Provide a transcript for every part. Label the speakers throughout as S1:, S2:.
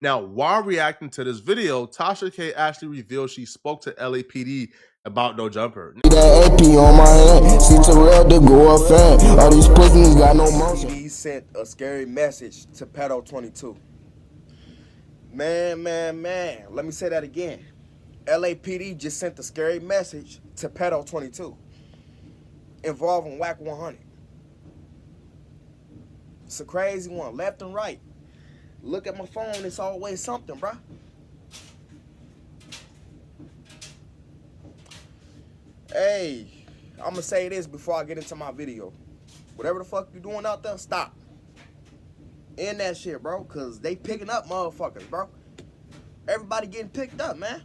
S1: Now, while reacting to this video, Tasha K actually revealed she spoke to LAPD about No Jumper.
S2: That AP on my head, see Terrell to go up fan. All these pussies got no motion.
S3: He sent a scary message to Pedo 22. Man, let me say that again. LAPD just sent a scary message to Pedo 22 involving Wack 100. It's a crazy one, left and right. Look at my phone, it's always something, bruh. Hey, I'm gonna say this before I get into my video. Whatever the fuck you doing out there, stop. End that shit, bro, cause they picking up motherfuckers, bro. Everybody getting picked up, man.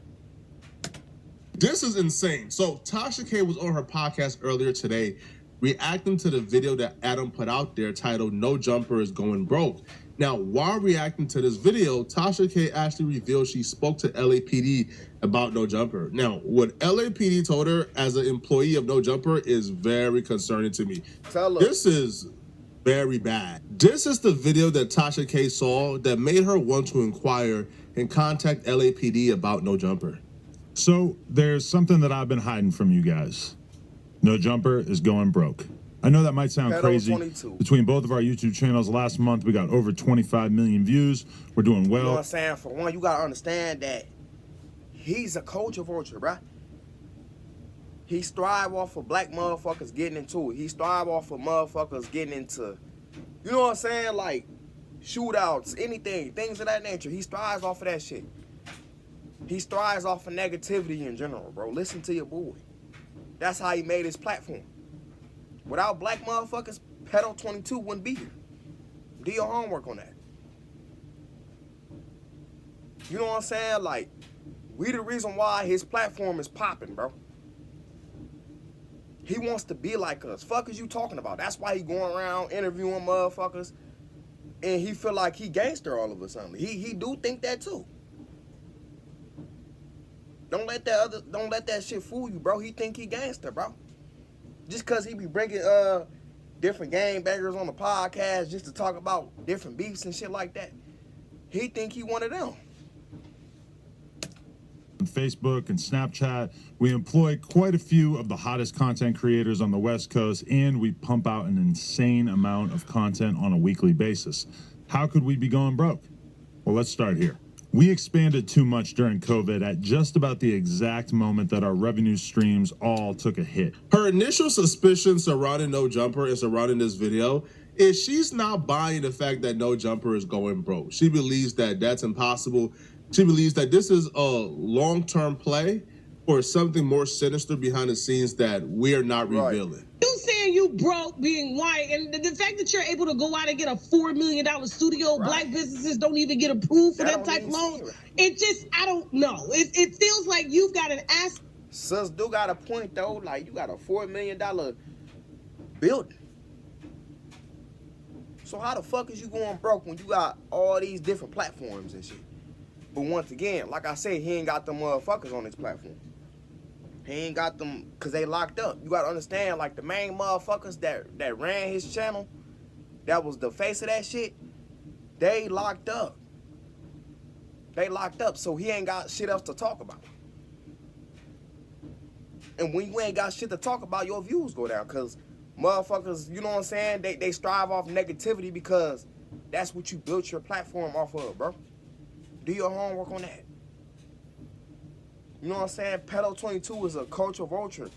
S1: This is insane. So Tasha K was on her podcast earlier today reacting to the video that Adam put out there titled No Jumper is Going Broke. Now, while reacting to this video, Tasha K actually revealed she spoke to LAPD about No Jumper. Now, what LAPD told her as an employee of No Jumper is very concerning to me. This is very bad. This is the video that Tasha K saw that made her want to inquire and contact LAPD about No Jumper.
S4: So there's something that I've been hiding from you guys. No Jumper is going broke. I know that might sound crazy.
S3: 22.
S4: Between both of our YouTube channels last month, we got over 25 million views. We're doing well.
S3: You know what I'm saying? For one, you gotta understand that he's a culture vulture, bruh. He strive off of black motherfuckers getting into it. He strive off of motherfuckers getting into, you know what I'm saying? Like shootouts, anything, things of that nature. He strives off of that shit. He strives off of negativity in general, bro. Listen to your boy. That's how he made his platform. Without black motherfuckers, Pedo 22 wouldn't be here. Do your homework on that. You know what I'm saying? Like, we the reason why his platform is popping, bro. He wants to be like us. Fuck is you talking about? That's why he going around interviewing motherfuckers, and he feel like he gangster all of a sudden. He do think that too. Don't let that shit fool you, bro. He think he gangster, bro. Just cause he be bringing different gangbangers on the podcast just to talk about different beefs and shit like that. He think he one of them.
S4: On Facebook and Snapchat, we employ quite a few of the hottest content creators on the West Coast, and we pump out an insane amount of content on a weekly basis. How could we be going broke? Well, let's start here. We expanded too much during COVID at just about the exact moment that our revenue streams all took a hit.
S1: Her initial suspicion surrounding No Jumper and surrounding this video is she's not buying the fact that No Jumper is going broke. She believes that that's impossible. She believes that this is a long-term play or something more sinister behind the scenes that we're not revealing.
S5: You saying you broke being white, and the fact that you're able to go out and get a $4 million studio, black businesses don't even get approved for that type of loans. It just, I don't know. It feels like you've got an ass.
S3: Sus do got a point though. Like, you got a $4 million building. So how the fuck is you going broke when you got all these different platforms and shit? But once again, like I said, he ain't got them motherfuckers on his platform. He ain't got them because they locked up. You got to understand, like, the main motherfuckers that ran his channel, that was the face of that shit, they locked up. They locked up, so he ain't got shit else to talk about. And when you ain't got shit to talk about, your views go down because motherfuckers, you know what I'm saying, they strive off negativity because that's what you built your platform off of, bro. Do your homework on that. You know what I'm saying? Pedo 22 is a culture vulture.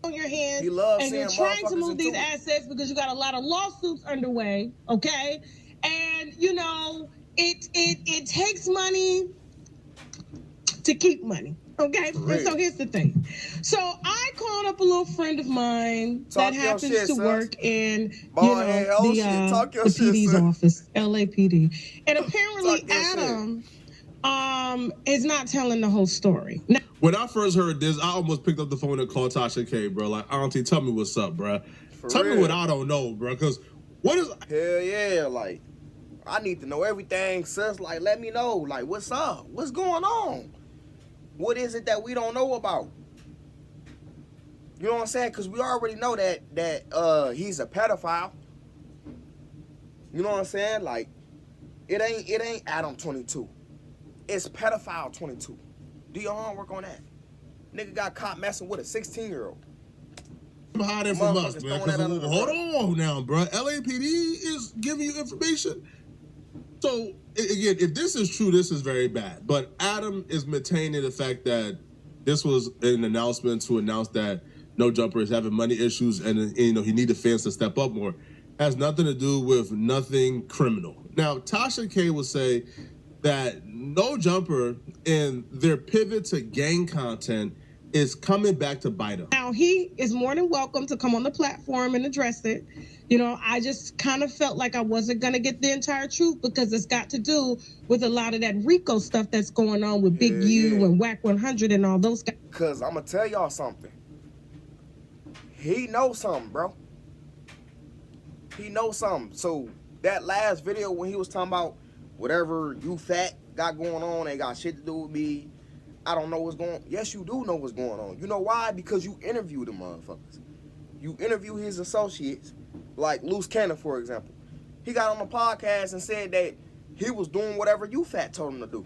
S5: On your hands,
S3: he loves
S5: and you're trying to move these assets because you got a lot of lawsuits underway, okay? And you know, it takes money to keep money. Okay, so here's the thing. So I called up a little friend of mine that happens to work in, the PD's office, LAPD, and apparently Adam is not telling the whole story. Now,
S1: when I first heard this, I almost picked up the phone and called Tasha K, bro. Like, auntie, tell me what's up, bro. Tell me what I don't know, bro. Because what is?
S3: Hell yeah, like I need to know everything, sis. Like, let me know, like, what's up? What's going on? What is it that we don't know about? You know what I'm saying? Because we already know that he's a pedophile. You know what I'm saying? Like, it ain't Adam 22. It's pedophile 22. Do your homework on that. Nigga got caught messing with a 16-year-old.
S1: Hiding from us, man. Hold
S3: rug.
S1: on now, bro. LAPD is giving you information. So again, if this is true, this is very bad. But Adam is maintaining the fact that this was an announcement to announce that No Jumper is having money issues, and you know he need the fans to step up more. Has nothing to do with nothing criminal. Now, Tasha K will say that No Jumper in their pivot to gang content is coming back to bite him.
S5: Now, he is more than welcome to come on the platform and address it. You know, I just kind of felt like I wasn't going to get the entire truth because it's got to do with a lot of that Rico stuff that's going on with Big U and Wack 100 and all those guys.
S3: Because I'm going to tell y'all something. He knows something, bro. He knows something. So that last video when he was talking about whatever you fat got going on ain't got shit to do with me. I don't know what's going on. Yes, you do know what's going on. You know why? Because you interview the motherfuckers. You interview his associates, like Loose Cannon, for example. He got on the podcast and said that he was doing whatever you fat told him to do.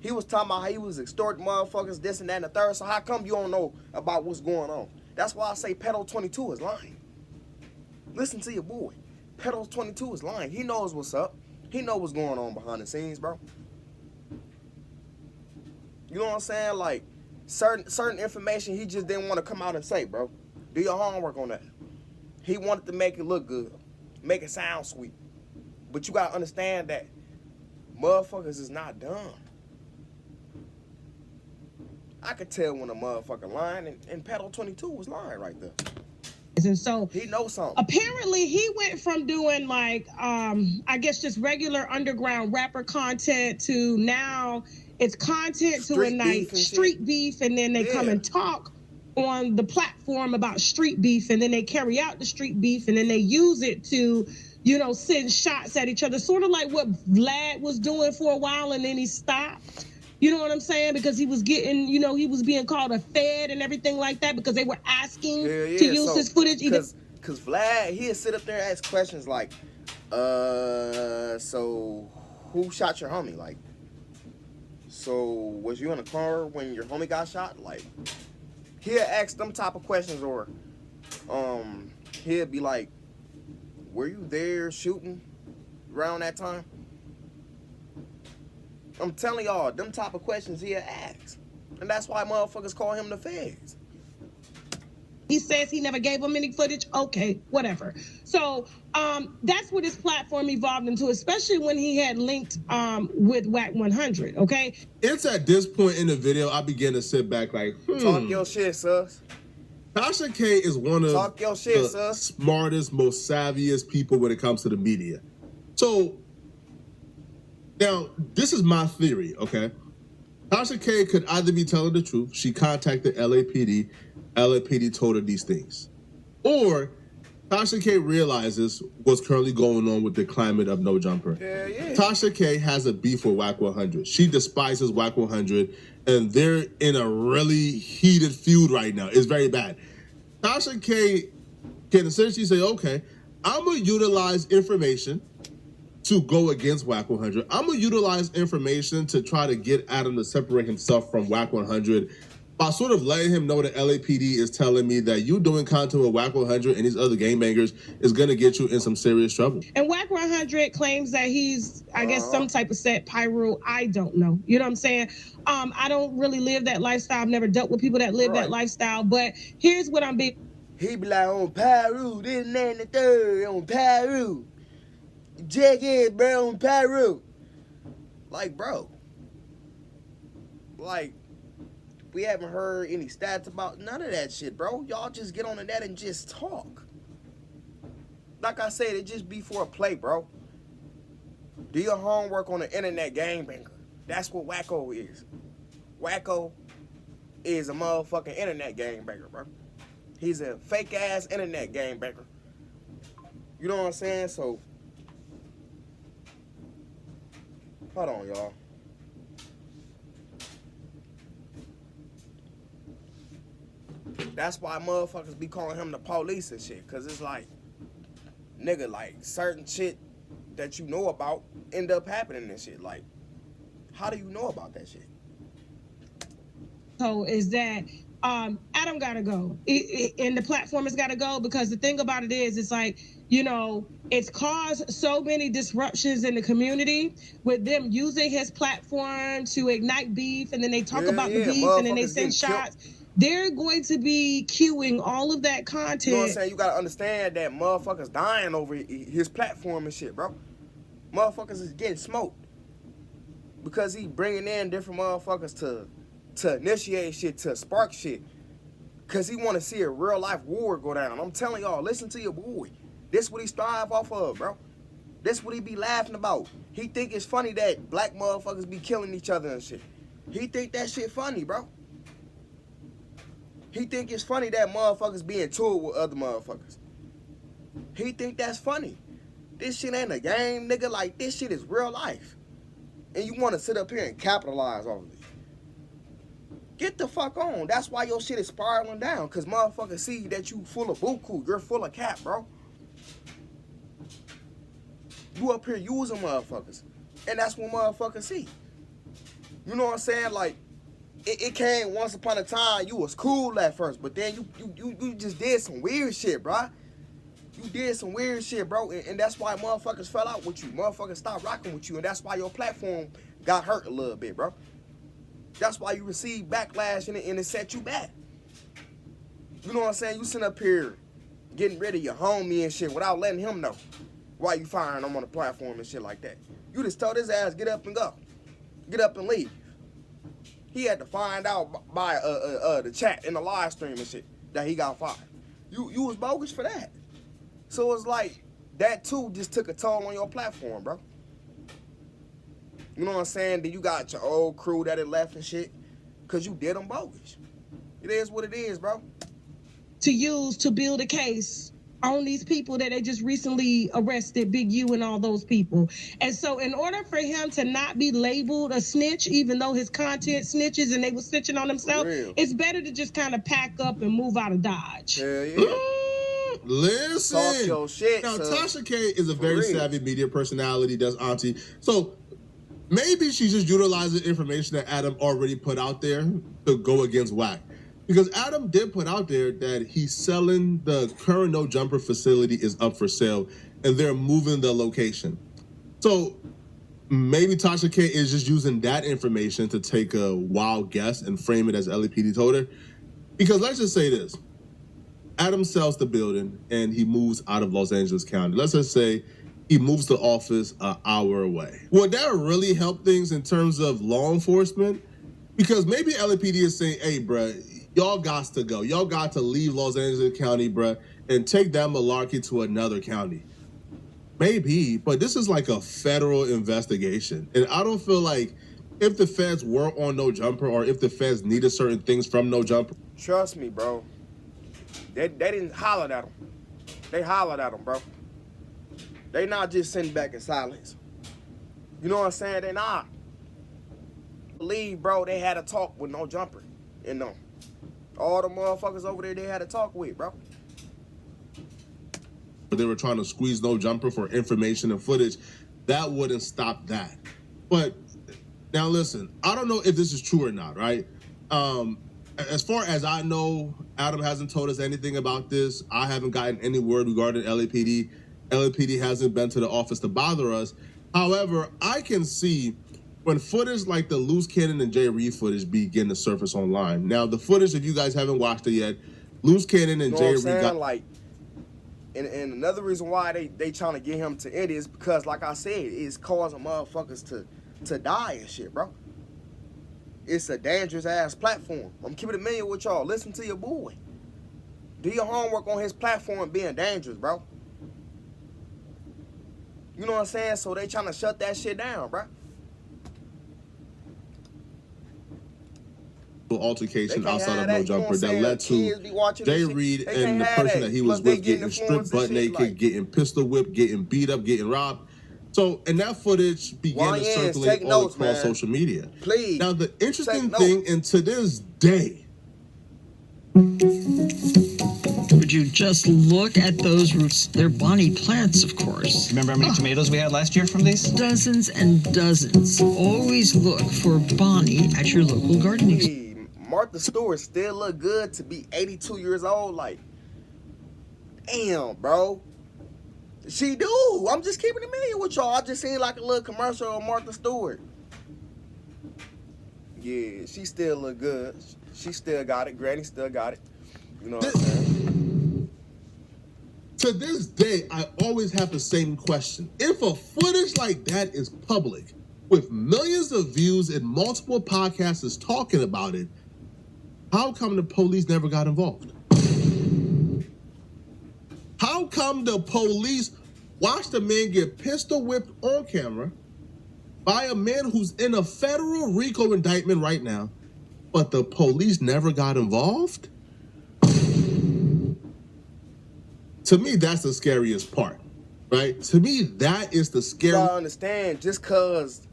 S3: He was talking about how he was extorting motherfuckers, this and that and the third. So how come you don't know about what's going on? That's why I say Pedo 22 is lying. Listen to your boy. Pedo 22 is lying. He knows what's up. He knows what's going on behind the scenes, bro. You know what I'm saying? Like, certain information he just didn't want to come out and say, bro. Do your homework on that. He wanted to make it look good. Make it sound sweet. But you got to understand that motherfuckers is not dumb. I could tell when a motherfucker lying, and Pedo 22 was lying right there.
S5: And so
S3: he knows something.
S5: Apparently he went from doing like I guess just regular underground rapper content to now it's content to ignite street beef, and then they come and talk on the platform about street beef, and then they carry out the street beef, and then they use it to, you know, send shots at each other, sort of like what Vlad was doing for a while, and then he stopped. You know what I'm saying? Because he was getting, you know, he was being called a fed and everything like that because they were asking to use his footage.
S3: Because Vlad, he'd sit up there and ask questions like, so who shot your homie? Like, so was you in a car when your homie got shot? Like, he'd ask them type of questions, or he'd be like, were you there shooting around that time? I'm telling y'all, them type of questions he'll ask. And that's why motherfuckers call him the feds.
S5: He says he never gave them any footage. Okay, whatever. So that's what his platform evolved into, especially when he had linked with Wack 100, okay?
S1: It's at this point in the video, I begin to sit back like,
S3: Talk your shit, sus.
S1: Tasha K is one of the smartest, most savviest people when it comes to the media. So, now, this is my theory, okay? Tasha K could either be telling the truth, she contacted LAPD, LAPD told her these things. Or Tasha K realizes what's currently going on with the climate of No Jumper. Tasha K has a beef with Wack 100. She despises Wack 100, and they're in a really heated feud right now. It's very bad. Tasha K can essentially say, okay, I'm going to utilize information to go against Wack 100. I'm going to utilize information to try to get Adam to separate himself from Wack 100 by sort of letting him know that LAPD is telling me that you doing content with Wack 100 and these other gangbangers is going to get you in some serious trouble.
S5: And Wack 100 claims that he's, I guess, some type of set pyro. I don't know. You know what I'm saying? I don't really live that lifestyle. I've never dealt with people that live that lifestyle. But here's what I'm being.
S3: He be like, on Pyro, this and that and the third, on Pyro. Jackass, bro, on Pyro. Like, bro. Like, we haven't heard any stats about none of that shit, bro. Y'all just get on the net and just talk. Like I said, it just be for a play, bro. Do your homework on the internet gangbanger. That's what Wacko is. Wacko is a motherfucking internet gangbanger, bro. He's a fake-ass internet gangbanger. You know what I'm saying? So, hold on, y'all. That's why motherfuckers be calling him the police and shit. Because it's like, nigga, like, certain shit that you know about end up happening and shit. Like, how do you know about that shit?
S5: So is that Adam gotta go, and the platform has gotta go, because the thing about it is, it's like, you know, it's caused so many disruptions in the community with them using his platform to ignite beef, and then they talk about the beef, and then they send shots. They're going to be queuing all of that content.
S3: You know what I'm saying? You gotta understand that motherfuckers dying over his platform and shit, bro. Motherfuckers is getting smoked because he bringing in different motherfuckers to initiate shit, to spark shit, because he want to see a real life war go down. I'm telling y'all, listen to your boy. This what he strive off of, bro. This what he be laughing about. He think it's funny that black motherfuckers be killing each other and shit. He think that shit funny, bro. He think it's funny that motherfuckers be in tour with other motherfuckers. He think that's funny. This shit ain't a game, nigga. Like, this shit is real life. And you want to sit up here and capitalize off of it. Get the fuck on. That's why your shit is spiraling down. Because motherfuckers see that you full of buku. You're full of cap, bro. You up here using motherfuckers. And that's what motherfuckers see. You know what I'm saying? Like, it came once upon a time, you was cool at first. But then you just did some weird shit, bro. You did some weird shit, bro. And that's why motherfuckers fell out with you. Motherfuckers stopped rocking with you. And that's why your platform got hurt a little bit, bro. That's why you received backlash and it set you back. You know what I'm saying? You sitting up here getting rid of your homie and shit without letting him know why you firing him on the platform and shit like that. You just told his ass, get up and go. Get up and leave. He had to find out by the chat in the live stream and shit that he got fired. You was bogus for that. So it's like, that too just took a toll on your platform, bro. You know what I'm saying? Then you got your old crew that had left and shit, because you did them bogus. It is what it is, bro.
S5: To use to build a case on these people that they just recently arrested, Big U and all those people. And so in order for him to not be labeled a snitch, even though his content snitches and they were snitching on themselves, it's better to just kind of pack up and move out of Dodge.
S3: Hell yeah.
S1: Listen.
S3: Talk your shit,
S1: now,
S3: son.
S1: Tasha K is a very savvy media personality, does auntie. So maybe she's just utilizing information that Adam already put out there to go against Wack. Because Adam did put out there that he's selling the current No Jumper facility is up for sale and they're moving the location. So maybe Tasha K is just using that information to take a wild guess and frame it as LAPD told her. Because let's just say this. Adam sells the building and he moves out of Los Angeles County. Let's just say he moves the office an hour away. Would that really help things in terms of law enforcement? Because maybe LAPD is saying, hey, bruh, y'all got to go. Y'all got to leave Los Angeles County, bruh, and take that malarkey to another county. Maybe, but this is like a federal investigation. And I don't feel like if the feds were on No Jumper or if the feds needed certain things from No Jumper.
S3: Trust me, bro. They didn't holler at him. They hollered at him, bro. They not just sitting back in silence. You know what I'm saying? They not. Believe, bro, they had a talk with No Jumper. You know. All the motherfuckers over there they had a talk with, bro.
S1: They were trying to squeeze No Jumper for information and footage. That wouldn't stop that. But now listen, I don't know if this is true or not, right? As far as I know, Adam hasn't told us anything about this. I haven't gotten any word regarding LAPD. LAPD hasn't been to the office to bother us. However, I can see when footage like the Loose Cannon and Jay Reed footage begin to surface online. Now, the footage, if you guys haven't watched it yet, Loose Cannon and Jay Reed got...
S3: Like, and another reason why they trying to get him to end is because, like I said, it's causing motherfuckers to die and shit, bro. It's a dangerous ass platform. I'm keeping it million with y'all. Listen to your boy. Do your homework on his platform being dangerous, bro. You know what I'm saying? So they trying to shut that shit down, bro.
S1: Altercation outside of No Jumper that led to Jay Reed and the person that he was with getting stripped butt naked, getting pistol whipped, getting beat up, getting robbed. So, and that footage began to circulate all across social media.
S3: Please.
S1: Now, the interesting thing, and to this day,
S6: Would you just look at those roots? They're bonnie plants, of course.
S7: Remember how many tomatoes we had last year from these?
S6: Dozens and dozens. Always look for bonnie at your local gardening store.
S3: Hey, Martha Stewart still look good to be 82 years old. Like, damn, bro. She do. I'm just keeping it million with y'all. I just seen like a little commercial of Martha Stewart. Yeah, she still look good. She still got it. Granny still got it. You know what I'm saying?
S1: To this day, I always have the same question. If a footage like that is public, with millions of views and multiple podcasters talking about it, how come the police never got involved? How come the police watched a man get pistol whipped on camera by a man who's in a federal RICO indictment right now, but the police never got involved? To me, that's the scariest part, right? To me, that is the
S3: You
S1: scary.
S3: gotta understand, just cause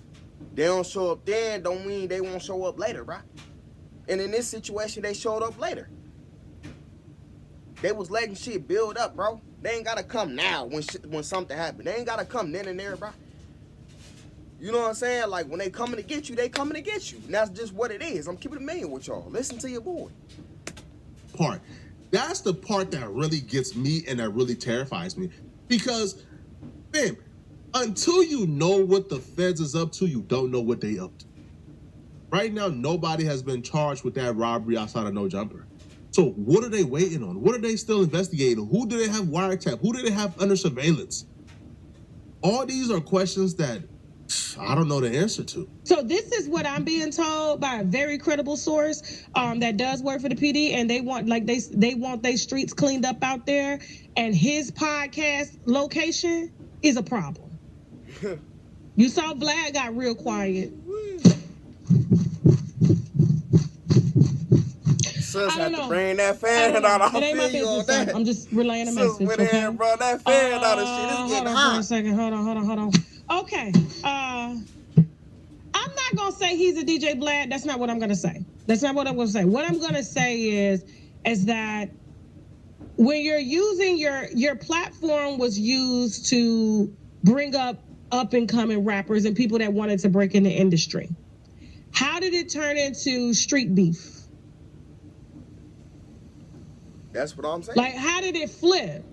S3: they don't show up then don't mean they won't show up later, bro. And in this situation, they showed up later. They was letting shit build up, bro. They ain't gotta come now when something happened. They ain't gotta come then and there, bro. You know what I'm saying? Like, when they coming to get you, they coming to get you. And that's just what it is. I'm keeping it million with y'all. Listen to your boy.
S1: Part. That's the part that really gets me and that really terrifies me. Because, fam, until you know what the feds is up to, you don't know what they up to. Right now, nobody has been charged with that robbery outside of No Jumper. So what are they waiting on? What are they still investigating? Who do they have wiretap? Who do they have under surveillance? All these are questions that I don't know the answer to.
S5: So this is what I'm being told by a very credible source that does work for the PD, and they want they want their streets cleaned up out there, and his podcast location is a problem. You saw Vlad got real quiet.
S3: Sis
S5: I
S3: had
S5: don't
S3: to
S5: know.
S3: bring that fan out.
S5: It ain't my
S3: I feel you on
S5: business.
S3: that.
S5: I'm just relaying a
S3: Sis
S5: message.
S3: went
S5: Okay?
S3: in, bro. That fan out of shit. It's
S5: Hold
S3: getting
S5: on
S3: hot.
S5: for a second. Hold on. Okay. I'm not gonna say he's a DJ Vlad. That's not what I'm gonna say. What I'm gonna say is that when you're using your platform was used to bring up and coming rappers and people that wanted to break in the industry. How did it turn into street beef?
S3: That's what I'm saying.
S5: Like, how did it flip?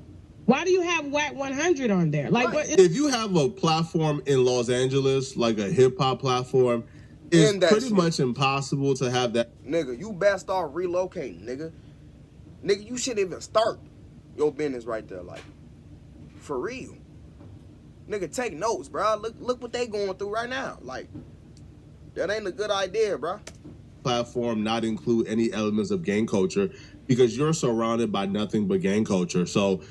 S5: Why do you have Wack 100 on there? Like, what?
S1: If you have a platform in Los Angeles, like a hip hop platform, it's
S3: In that
S1: pretty
S3: shit.
S1: much impossible to have that.
S3: Nigga, you best start relocating, nigga. Nigga, you shouldn't even start your business right there, like, for real. Nigga, take notes, bro. Look what they going through right now. Like, that ain't a good idea, bro.
S1: Platform not include any elements of gang culture because you're surrounded by nothing but gang culture. So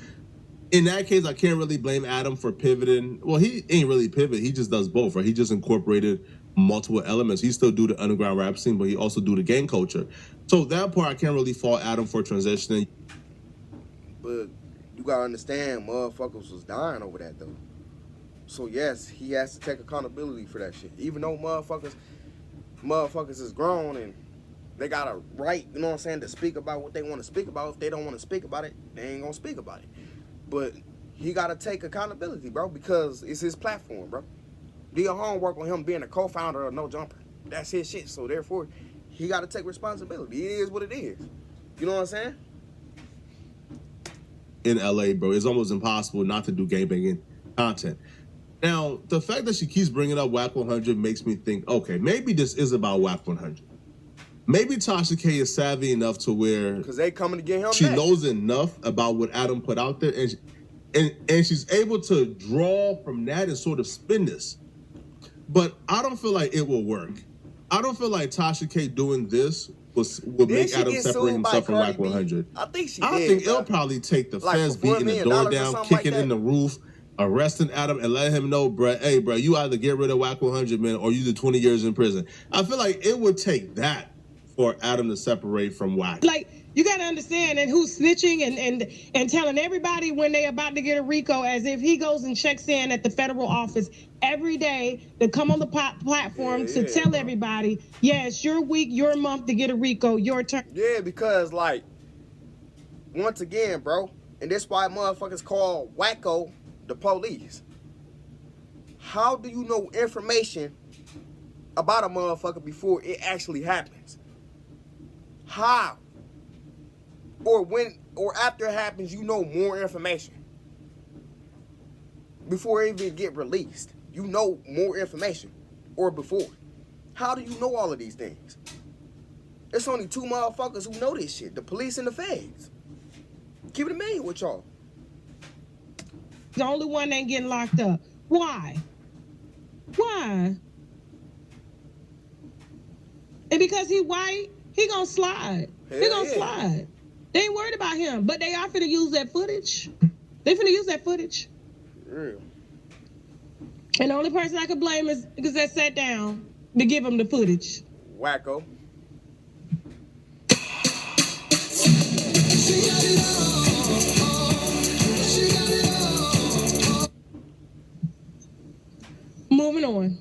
S1: in that case, I can't really blame Adam for pivoting. Well, he ain't really pivot. He just does both, right? He just incorporated multiple elements. He still do the underground rap scene, but he also do the gang culture. So that part, I can't really fault Adam for transitioning.
S3: But you gotta understand, motherfuckers was dying over that, though. So yes, he has to take accountability for that shit. Even though motherfuckers is grown and they got a right, you know what I'm saying, to speak about what they want to speak about. If they don't want to speak about it, they ain't gonna speak about it. But he gotta take accountability, bro, because it's his platform, bro. Do your homework on him being a co-founder of No Jumper. That's his shit. So therefore, he gotta take responsibility. It is what it is. You know what I'm saying?
S1: In LA, bro, it's almost impossible not to do gangbanging content. Now, the fact that she keeps bringing up Wack 100 makes me think, okay, maybe this is about Wack 100. Maybe Tasha K is savvy enough to where
S3: Because they coming to get him
S1: she
S3: back.
S1: knows enough about what Adam put out there, and she's able to draw from that and sort of spin this. But I don't feel like it will work. I don't feel like Tasha K doing this would make Adam separate himself from Wack 100.
S3: I think she
S1: I
S3: did,
S1: think
S3: bro.
S1: it'll probably take the
S3: Like
S1: feds
S3: for $4
S1: beating the
S3: million
S1: door
S3: or
S1: down,
S3: something like
S1: kicking in
S3: that.
S1: the roof, arresting Adam and letting him know, bruh, hey, bruh, you either get rid of Wack 100, man, or you do 20 years in prison. I feel like it would take that for Adam to separate from Wack.
S5: Like, you got to understand and who's snitching and telling everybody when they about to get a RICO, as if he goes and checks in at the federal office every day to come on the platform to tell everybody, yeah, it's your week, your month to get a RICO, your turn.
S3: Yeah, because, like, once again, bro, and that's why motherfuckers call Wacko the police. How do you know information about a motherfucker before it actually happens? How? Or when or after it happens, you know more information. Before it even get released, you know more information. Or before. How do you know all of these things? It's only two motherfuckers who know this shit. The police and the feds. Keep it a million with y'all.
S5: The only one that ain't getting locked up. Why? Why? And because he white, he gonna slide.
S3: Hell
S5: He gonna
S3: yeah.
S5: slide. They ain't worried about him, but they are finna use that footage. They finna use that footage.
S3: Real.
S5: And the only person I could blame is because that sat down to give him the footage.
S3: Wacko.
S5: Moving on.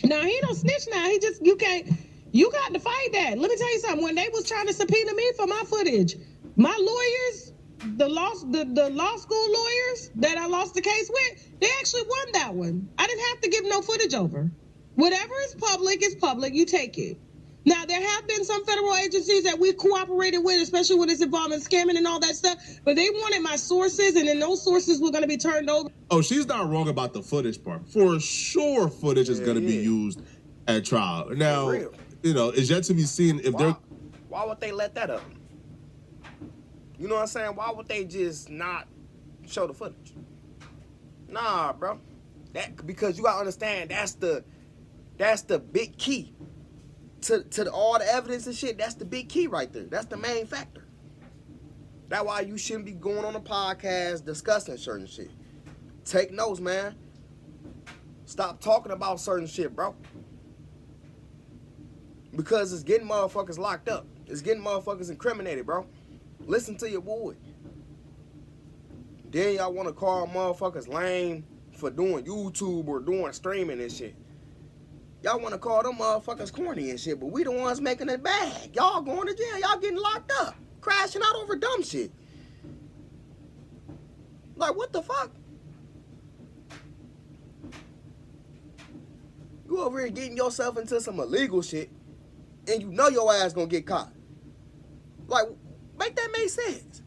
S5: Now he don't snitch now. He just you got to fight that. Let me tell you something. When they was trying to subpoena me for my footage, my lawyers, the law school lawyers that I lost the case with, they actually won that one. I didn't have to give no footage over. Whatever is public, you take it. Now, there have been some federal agencies that we cooperated with, especially when it's involving scamming and all that stuff, but they wanted my sources, and then those sources were going to be turned over.
S1: Oh, she's not wrong about the footage part. For sure, footage is going to be used at trial. Now,
S3: real.
S1: you know, it's yet to be seen if they're...
S3: Why would they let that up? You know what I'm saying? Why would they just not show the footage? Nah, bro. Because you gotta understand, that's the big key to all the evidence and shit. That's the big key right there. That's the main factor. That's why you shouldn't be going on a podcast discussing certain shit. Take notes, man. Stop talking about certain shit, bro. Because it's getting motherfuckers locked up. It's getting motherfuckers incriminated, bro. Listen to your boy. Then y'all want to call motherfuckers lame for doing YouTube or doing streaming and shit. Y'all want to call them motherfuckers corny and shit, but we the ones making it bad. Y'all going to jail. Y'all getting locked up. Crashing out over dumb shit. Like, what the fuck? You over here getting yourself into some illegal shit, and you know your ass gonna get caught. Like, make that make sense.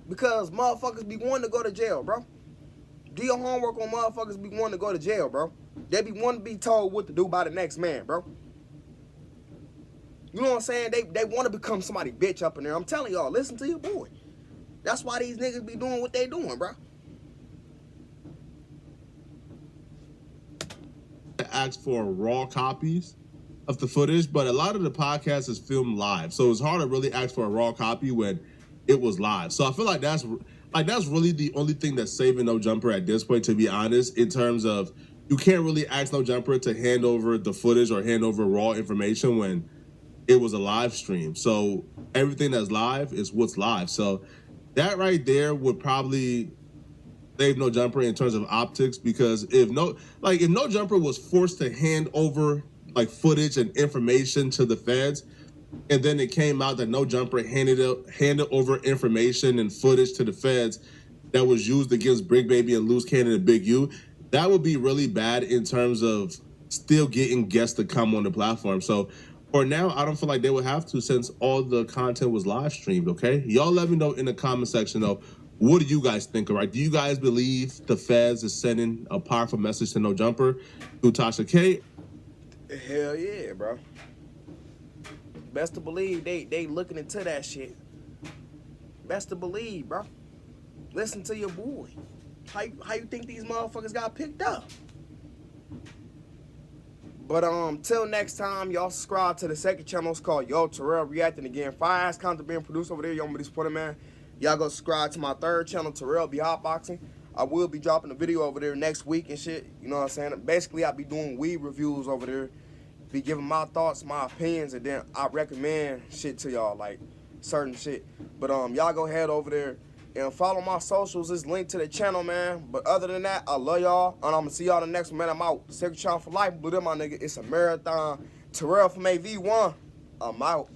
S3: Because motherfuckers be wanting to go to jail, bro. Do your homework on motherfuckers be wanting to go to jail, bro. They be wanting to be told what to do by the next man, bro. You know what I'm saying? They want to become somebody bitch up in there. I'm telling y'all, listen to your boy. That's why these niggas be doing what they doing, bro.
S1: Ask for raw copies of the footage, but a lot of the podcast is filmed live, so it's hard to really ask for a raw copy when it was live. So I feel like that's really the only thing that's saving No Jumper at this point, to be honest, in terms of you can't really ask No Jumper to hand over the footage or hand over raw information when it was a live stream. So everything that's live is what's live. So that right there would probably save No Jumper in terms of optics, because if No Jumper was forced to hand over like footage and information to the feds, and then it came out that No Jumper handed over information and footage to the feds that was used against Big Baby and Loose Cannon and Big U, that would be really bad in terms of still getting guests to come on the platform. So for now, I don't feel like they would have to, since all the content was live streamed, okay? Y'all let me know in the comment section, though, what do you guys think, all right? Do you guys believe the feds is sending a powerful message to No Jumper through Tasha K?
S3: Hell yeah, bro. Best to believe they looking into that shit. Best to believe, bro. Listen to your boy. How you think these motherfuckers got picked up? But till next time, y'all subscribe to the second channel. It's called Yo Terrell Reacting Again. Fire ass content being produced over there. Y'all want me to support it, man. Y'all go subscribe to my third channel, Terrell Be Hotboxing. I will be dropping a video over there next week and shit. You know what I'm saying? Basically, I'll be doing weed reviews over there. Be giving my thoughts, my opinions, and then I recommend shit to y'all, like certain shit. But y'all go head over there and follow my socials. It's linked to the channel, man. But other than that, I love y'all, and I'm gonna see y'all the next one, man. I'm out. Second channel for life. Blue them, my nigga. It's a marathon. Terrell from AV1. I'm out.